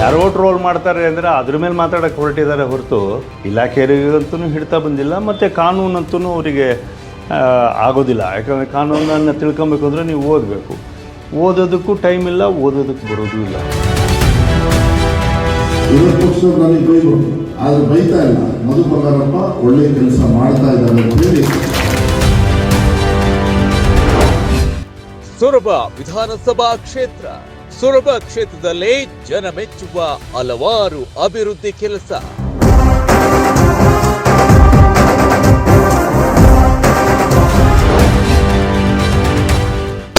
ಯಾರೋ ಟ್ರೋಲ್ ಮಾಡ್ತಾರೆ ಅಂದರೆ ಅದ್ರ ಮೇಲೆ ಮಾತಾಡೋಕ್ಕೆ ಹೊರಟಿದ್ದಾರೆ ಹೊರತು ಇಲಾಖೆಯವರಿಗಂತೂ ಹಿಡ್ತಾ ಬಂದಿಲ್ಲ, ಮತ್ತು ಕಾನೂನಂತೂ ಅವರಿಗೆ ಆಗೋದಿಲ್ಲ. ಯಾಕಂದರೆ ಕಾನೂನನ್ನು ತಿಳ್ಕೊಬೇಕು ಅಂದರೆ ನೀವು ಓದಬೇಕು, ಓದೋದಕ್ಕೂ ಟೈಮ್ ಇಲ್ಲ, ಓದೋದಕ್ಕೆ ಬರೋದೂ ಇಲ್ಲ. ವಿರೋಧ ಪಕ್ಷದವ್ರು ನನಗೆ ಬೈದರು, ಆದರೆ ಬೈತಾ ಇಲ್ಲ. ಮಧು ಬಂಗಾರಪ್ಪ ಒಳ್ಳೆಯ ಕೆಲಸ ಮಾಡ್ತಾ ಇದ್ದಾರೆ ಅಂತ ಹೇಳಿ. ಸೊರಬ ವಿಧಾನಸಭಾ ಕ್ಷೇತ್ರ. ಸೊರಬ ಕ್ಷೇತ್ರದಲ್ಲಿ ಜನ ಮೆಚ್ಚುವ ಹಲವಾರು ಅಭಿವೃದ್ಧಿ ಕೆಲಸ.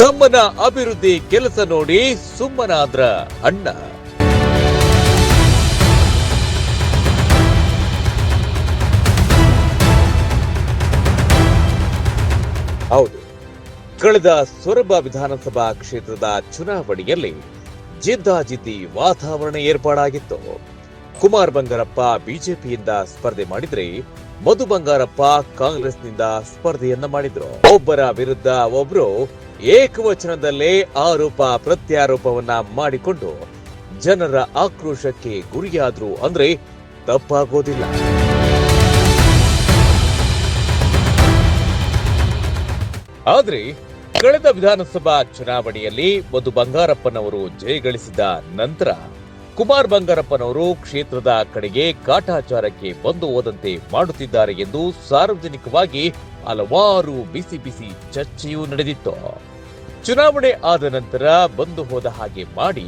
ತಮ್ಮನ ಅಭಿವೃದ್ಧಿ ಕೆಲಸ ನೋಡಿ ಸುಮ್ಮನಾದ್ರ ಅಣ್ಣ. ಹೌದು, ಕಳೆದ ಸೊರಬ ವಿಧಾನಸಭಾ ಕ್ಷೇತ್ರದ ಚುನಾವಣೆಯಲ್ಲಿ ಜಿದ್ದಾಜಿದ್ದಿ ವಾತಾವರಣ ಏರ್ಪಾಡಾಗಿತ್ತು. ಕುಮಾರ್ ಬಂಗಾರಪ್ಪ ಬಿಜೆಪಿಯಿಂದ ಸ್ಪರ್ಧೆ ಮಾಡಿದ್ರೆ, ಮಧು ಬಂಗಾರಪ್ಪ ಕಾಂಗ್ರೆಸ್ನಿಂದ ಸ್ಪರ್ಧೆಯನ್ನ ಮಾಡಿದ್ರು. ಒಬ್ಬರ ವಿರುದ್ಧ ಒಬ್ರು ಏಕವಚನದಲ್ಲೇ ಆರೋಪ ಪ್ರತ್ಯಾರೋಪವನ್ನ ಮಾಡಿಕೊಂಡು ಜನರ ಆಕ್ರೋಶಕ್ಕೆ ಗುರಿಯಾದ್ರು ಅಂದ್ರೆ ತಪ್ಪಾಗೋದಿಲ್ಲ. ಆದ್ರೆ ಕಳೆದ ವಿಧಾನಸಭಾ ಚುನಾವಣೆಯಲ್ಲಿ ಮಧು ಬಂಗಾರಪ್ಪನವರು ಜಯಗಳಿಸಿದ ನಂತರ ಕುಮಾರ್ ಬಂಗಾರಪ್ಪನವರು ಕ್ಷೇತ್ರದ ಕಡೆಗೆ ಕಾಟಾಚಾರಕ್ಕೆ ಬಂದು ಹೋದಂತೆ ಮಾಡುತ್ತಿದ್ದಾರೆ ಎಂದು ಸಾರ್ವಜನಿಕವಾಗಿ ಹಲವಾರು ಬಿಸಿ ಬಿಸಿ ಚರ್ಚೆಯೂ ನಡೆದಿತ್ತು. ಚುನಾವಣೆ ಆದ ನಂತರ ಬಂದು ಹೋದ ಹಾಗೆ ಮಾಡಿ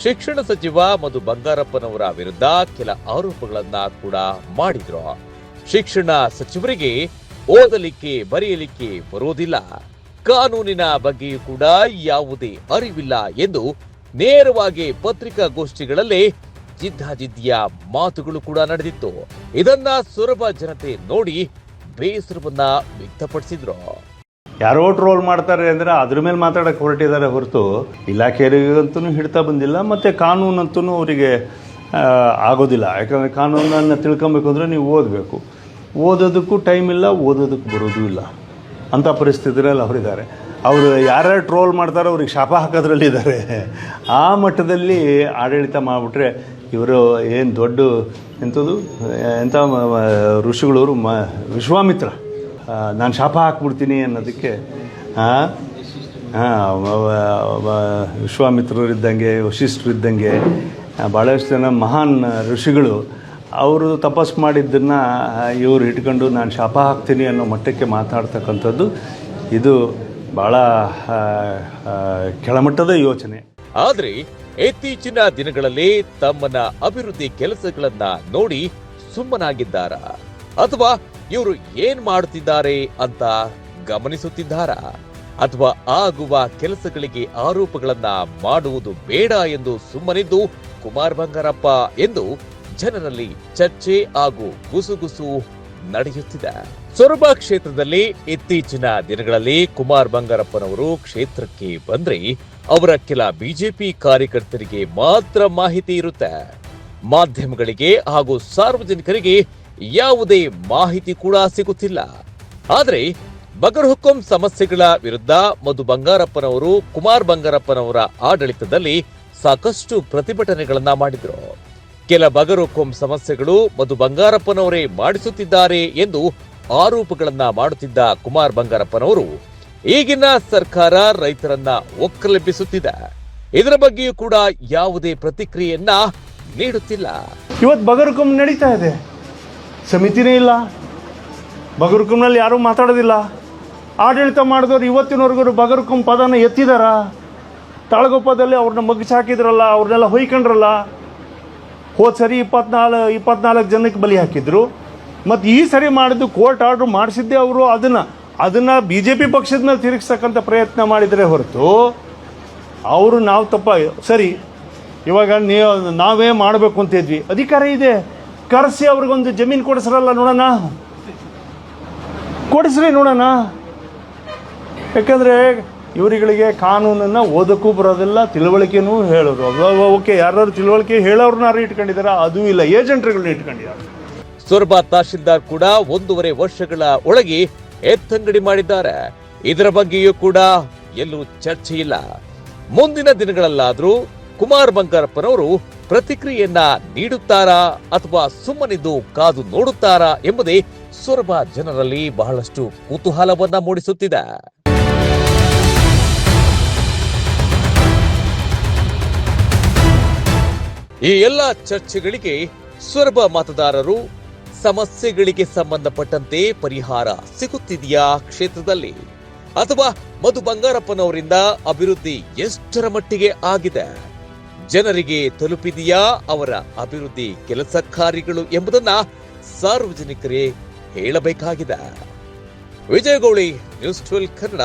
ಶಿಕ್ಷಣ ಸಚಿವ ಮಧು ಬಂಗಾರಪ್ಪನವರ ವಿರುದ್ಧ ಕೆಲ ಆರೋಪಗಳನ್ನ ಕೂಡ ಮಾಡಿದ್ರು. ಶಿಕ್ಷಣ ಸಚಿವರಿಗೆ ಓದಲಿಕ್ಕೆ ಬರೆಯಲಿಕ್ಕೆ ಬರೋದಿಲ್ಲ, ಕಾನೂನಿನ ಬಗ್ಗೆಯೂ ಕೂಡ ಯಾವುದೇ ಅರಿವಿಲ್ಲ ಎಂದು ನೇರವಾಗಿ ಪತ್ರಿಕಾಗೋಷ್ಠಿಗಳಲ್ಲೇ ಜಿದ್ದಾಜಿದ್ದಿಯ ಮಾತುಗಳು ಕೂಡ ನಡೆದಿತ್ತು. ಇದನ್ನ ಸೊರಬ ಜನತೆ ನೋಡಿ ಬೇಸರವನ್ನ ವ್ಯಕ್ತಪಡಿಸಿದ್ರು. ಯಾರೋ ಟ್ರೋಲ್ ಮಾಡ್ತಾರೆ ಅಂದರೆ ಅದ್ರ ಮೇಲೆ ಮಾತಾಡೋಕ್ಕೆ ಹೊರಟಿದ್ದಾರೆ ಹೊರತು ಇಲಾಖೆಯವರಿಗಂತೂ ಹಿಡ್ತಾ ಬಂದಿಲ್ಲ, ಮತ್ತು ಕಾನೂನಂತೂ ಅವರಿಗೆ ಆಗೋದಿಲ್ಲ. ಯಾಕಂದರೆ ಕಾನೂನನ್ನು ತಿಳ್ಕೊಬೇಕು ಅಂದರೆ ನೀವು ಓದಬೇಕು, ಓದೋದಕ್ಕೂ ಟೈಮ್ ಇಲ್ಲ, ಓದೋದಕ್ಕೆ ಬರೋದೂ ಇಲ್ಲ. ಅಂಥ ಪರಿಸ್ಥಿತಿಯಲ್ಲಿ ಅವರಿದ್ದಾರೆ. ಅವರು ಯಾರ್ಯಾರು ಟ್ರೋಲ್ ಮಾಡ್ತಾರೋ ಅವ್ರಿಗೆ ಶಾಪ ಹಾಕೋದ್ರಲ್ಲಿದ್ದಾರೆ. ಆ ಮಟ್ಟದಲ್ಲಿ ಆಡಳಿತ ಮಾಡಿಬಿಟ್ರೆ ಇವರು ಏನು ದೊಡ್ಡ ಎಂಥ ಋಷಿಗಳವರು ವಿಶ್ವಾಮಿತ್ರ, ನಾನು ಶಾಪ ಹಾಕ್ಬಿಡ್ತೀನಿ ಅನ್ನೋದಕ್ಕೆ ವಿಶ್ವಾಮಿತ್ರರಿದ್ದಂಗೆ, ವಶಿಷ್ಠರಿದ್ದಂಗೆ ಭಾಳಷ್ಟು ಜನ ಮಹಾನ್ ಋಷಿಗಳು ಅವರು ತಪಸ್ಸು ಮಾಡಿದ್ದನ್ನು ಇವರು ಇಟ್ಕೊಂಡು ನಾನು ಶಾಪ ಹಾಕ್ತೀನಿ ಅನ್ನೋ ಮಟ್ಟಕ್ಕೆ ಮಾತಾಡ್ತಕ್ಕಂಥದ್ದು ಇದು ಭಾಳ ಕೆಳಮಟ್ಟದ ಯೋಚನೆ. ಆದ್ರೆ ಇತ್ತೀಚಿನ ದಿನಗಳಲ್ಲಿ ತಮ್ಮನ ಅಭಿವೃದ್ಧಿ ಕೆಲಸಗಳನ್ನ ನೋಡಿ ಸುಮ್ಮನಾಗಿದ್ದಾರ ಅಥವಾ ಇವರು ಏನ್ ಮಾಡುತ್ತಿದ್ದಾರೆ ಅಂತ ಗಮನಿಸುತ್ತಿದ್ದಾರಾ, ಅಥವಾ ಆಗುವ ಕೆಲಸಗಳಿಗೆ ಆರೋಪಗಳನ್ನ ಮಾಡುವುದು ಬೇಡ ಎಂದು ಸುಮ್ಮನಿದ್ದು ಕುಮಾರ್ ಬಂಗಾರಪ್ಪ ಎಂದು ಜನರಲ್ಲಿ ಚರ್ಚೆ ಹಾಗೂ ಗುಸುಗುಸು ನಡೆಯುತ್ತಿದೆ. ಸೊರಬ ಕ್ಷೇತ್ರದಲ್ಲಿ ಇತ್ತೀಚಿನ ದಿನಗಳಲ್ಲಿ ಕುಮಾರ್ ಬಂಗಾರಪ್ಪನವರು ಕ್ಷೇತ್ರಕ್ಕೆ ಬಂದ್ರೆ ಅವರ ಕೆಲ ಬಿಜೆಪಿ ಕಾರ್ಯಕರ್ತರಿಗೆ ಮಾತ್ರ ಮಾಹಿತಿ ಇರುತ್ತೆ. ಮಾಧ್ಯಮಗಳಿಗೆ ಹಾಗೂ ಸಾರ್ವಜನಿಕರಿಗೆ ಯಾವುದೇ ಮಾಹಿತಿ ಕೂಡ ಸಿಗುತ್ತಿಲ್ಲ. ಆದ್ರೆ ಬಗರ್ ಹುಕುಂ ಸಮಸ್ಯೆಗಳ ವಿರುದ್ಧ ಮಧು ಬಂಗಾರಪ್ಪನವರು ಕುಮಾರ್ ಬಂಗಾರಪ್ಪನವರ ಆಡಳಿತದಲ್ಲಿ ಸಾಕಷ್ಟು ಪ್ರತಿಭಟನೆಗಳನ್ನ ಮಾಡಿದ್ರು. ಕೆಲ ಬಗರ್ ಹುಕುಂ ಸಮಸ್ಯೆಗಳು ಮಧು ಬಂಗಾರಪ್ಪನವರೇ ಮಾಡಿಸುತ್ತಿದ್ದಾರೆ ಎಂದು ಆರೋಪಗಳನ್ನ ಮಾಡುತ್ತಿದ್ದ ಕುಮಾರ್ ಬಂಗಾರಪ್ಪನವರು ಈಗಿನ ಸರ್ಕಾರ ರೈತರನ್ನ ಒಕ್ಕಲೆಬ್ಬಿಸುತ್ತಿದೆ. ಇದರ ಬಗ್ಗೆಯೂ ಕೂಡ ಯಾವುದೇ ಪ್ರತಿಕ್ರಿಯೆಯನ್ನ ನೀಡುತ್ತಿಲ್ಲ. ಇವತ್ತು ಬಗರ್ ಹುಕುಂ ನಡೀತಾ ಇದೆ, ಸಮಿತಿನೇ ಇಲ್ಲ, ಬಗರ್ ಹುಕುಂನಲ್ಲಿ ಯಾರೂ ಮಾತಾಡೋದಿಲ್ಲ. ಆಡಳಿತ ಮಾಡಿದವರು ಇವತ್ತಿನವರೆಗೂ ಬಗರ್ ಹುಕುಂ ಪದನ ಎತ್ತಿದಾರ? ತಾಳಗೊಪ್ಪದಲ್ಲಿ ಅವ್ರನ್ನ ಮಗ್ಗಿಸಿ ಹಾಕಿದ್ರಲ್ಲ, ಅವ್ರನ್ನೆಲ್ಲ ಹೊಯ್ಕೊಂಡ್ರಲ್ಲ. ಹೋದ ಸರಿ 24 ಜನಕ್ಕೆ ಬಲಿ ಹಾಕಿದ್ರು. ಮತ್ತು ಈ ಸರಿ ಮಾಡಿದ್ದು ಕೋರ್ಟ್ ಆರ್ಡ್ರ್ ಮಾಡಿಸಿದ್ದೆ ಅವರು. ಅದನ್ನು BJP ಪಕ್ಷದ ಮೇಲೆ ತಿರುಗಿಸ್ತಕ್ಕಂಥ ಪ್ರಯತ್ನ ಮಾಡಿದರೆ ಹೊರತು ಅವರು ನಾವು ಸರಿ ಇವಾಗ ನಾವೇ ಮಾಡಬೇಕು ಅಂತಿದ್ವಿ, ಅಧಿಕಾರ ಇದೆ, ಕರೆಸಿ ಅವ್ರಿಗೊಂದು ಜಮೀನು ಕೊಡಿಸ್ರಲ್ಲ ನೋಡೋಣ, ಕೊಡಿಸ್ರಿ ನೋಡೋಣ. ಯಾಕಂದರೆ ಇವರುಗಳಿಗೆ ಕಾನೂನನ್ನು ಓದೋಕ್ಕೂ ಬರೋದಿಲ್ಲ, ತಿಳುವಳಿಕೆನೂ ಹೇಳೋರು. ಓಕೆ, ಯಾರು ತಿಳುವಳಿಕೆ ಹೇಳೋರ್ನಾರು ಇಟ್ಕೊಂಡಿದ್ದಾರೆ, ಅದೂ ಇಲ್ಲ, ಏಜೆಂಟ್ರುಗಳನ್ನ ಇಟ್ಕೊಂಡಿದ್ದಾರೆ. ಸೊರಬ ತಹಶೀಲ್ದಾರ್ ಕೂಡ 1.5 ವರ್ಷಗಳ ಒಳಗೆ ಎತ್ತಂಗಡಿ ಮಾಡಿದ್ದಾರೆ. ಇದರ ಬಗ್ಗೆಯೂ ಕೂಡ ಎಲ್ಲೂ ಚರ್ಚೆ ಇಲ್ಲ. ಮುಂದಿನ ದಿನಗಳಲ್ಲಾದರೂ ಕುಮಾರ್ ಬಂಗಾರಪ್ಪನವರು ಪ್ರತಿಕ್ರಿಯೆಯನ್ನ ನೀಡುತ್ತಾರಾ ಅಥವಾ ಸುಮ್ಮನಿದ್ದು ಕಾದು ನೋಡುತ್ತಾರಾ ಎಂಬುದೇ ಸೊರಬ ಜನರಲ್ಲಿ ಬಹಳಷ್ಟು ಕುತೂಹಲವನ್ನ ಮೂಡಿಸುತ್ತಿದೆ. ಈ ಎಲ್ಲ ಚರ್ಚೆಗಳಿಗೆ ಸೊರಬ ಮತದಾರರು ಸಮಸ್ಯೆಗಳಿಗೆ ಸಂಬಂಧಪಟ್ಟಂತೆ ಪರಿಹಾರ ಸಿಗುತ್ತಿದೆಯಾ ಕ್ಷೇತ್ರದಲ್ಲಿ, ಅಥವಾ ಮಧು ಬಂಗಾರಪ್ಪನವರಿಂದ ಅಭಿವೃದ್ಧಿ ಎಷ್ಟರ ಮಟ್ಟಿಗೆ ಆಗಿದೆ, ಜನರಿಗೆ ತಲುಪಿದೆಯಾ ಅವರ ಅಭಿವೃದ್ಧಿ ಕೆಲಸ ಕಾರ್ಯಗಳು ಎಂಬುದನ್ನ ಸಾರ್ವಜನಿಕರೇ ಹೇಳಬೇಕಾಗಿದೆ. ವಿಜಯಗೌಳಿ, ನ್ಯೂಸ್ 12 ಕನ್ನಡ.